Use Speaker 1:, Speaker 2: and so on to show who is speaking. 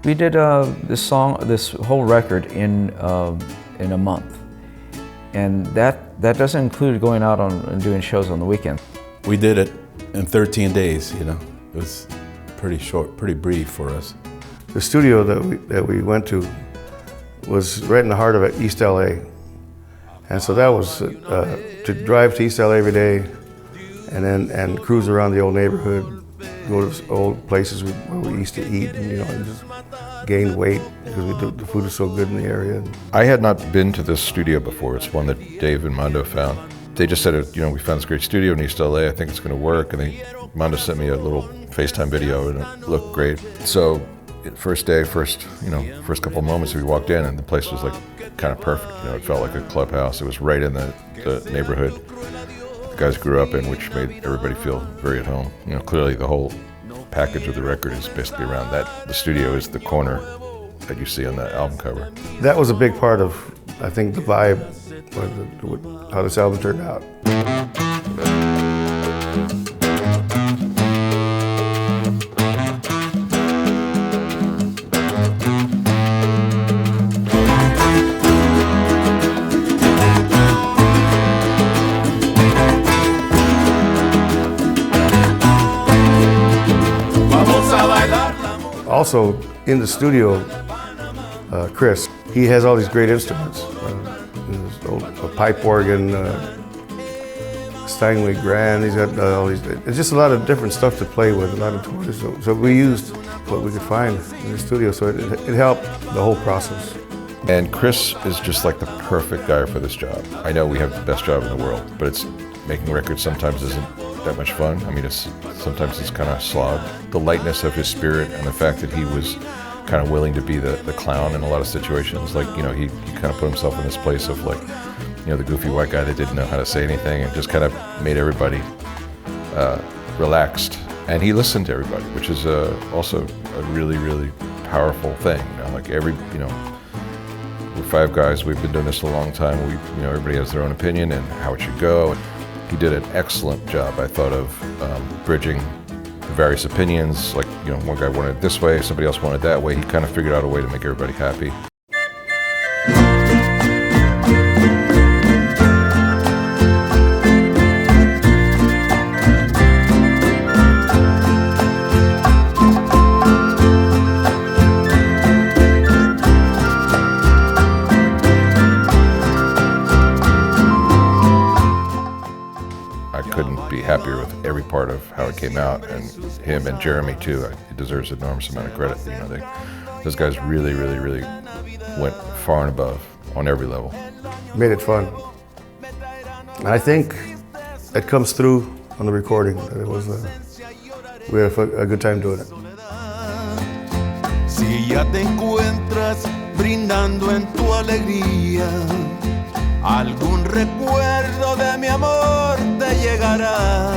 Speaker 1: We did this whole record in a month, and that doesn't include going out and doing shows on the weekend.
Speaker 2: We did it in 13 days. You know, it was pretty short, pretty brief for us.
Speaker 3: The studio that we went to was right in the heart of East LA, and so that was to drive to East LA every day, and cruise around the old neighborhood, go to old places where we used to eat, and and just gain weight because the food was so good in the area.
Speaker 4: I had not been to this studio before. It's one that Dave and Mondo found. They just said, we found this great studio in East LA. I think it's going to work. And Mondo sent me a little FaceTime video, and it looked great. So, first couple of moments we walked in, and the place was like kind of perfect. It felt like a clubhouse. It was right in the neighborhood the guys grew up in, which made everybody feel very at home. Clearly the whole package of the record is basically around that. The studio is the corner that you see on the album cover.
Speaker 3: That was a big part of, I think, the vibe, how this album turned out. Also, in the studio, Chris, he has all these great instruments. A pipe organ, Steinway Grand, he's got all these, it's just a lot of different stuff to play with, a lot of toys. So we used what we could find in the studio, so it helped the whole process.
Speaker 4: And Chris is just like the perfect guy for this job. I know we have the best job in the world, but making records sometimes isn't that much fun. I mean, sometimes it's kind of slog. The lightness of his spirit and the fact that he was kind of willing to be the clown in a lot of situations. Like, he kind of put himself in this place of like, the goofy white guy that didn't know how to say anything, and just kind of made everybody relaxed. And he listened to everybody, which is also a really, really powerful thing. We're five guys, we've been doing this a long time. Everybody has their own opinion and how it should go. He did an excellent job, I thought, of bridging the various opinions. Like, one guy wanted it this way, somebody else wanted it that way. He kind of figured out a way to make everybody happy. Couldn't be happier with every part of how it came out, and him and Jeremy too. He deserves an enormous amount of credit. Those guys really, really, really went far and above on every level.
Speaker 3: Made it fun. And I think it comes through on the recording. We had a good time doing it.
Speaker 5: Si ya te encuentras brindando en tu alegría, algún recuerdo de mi amor te llegará.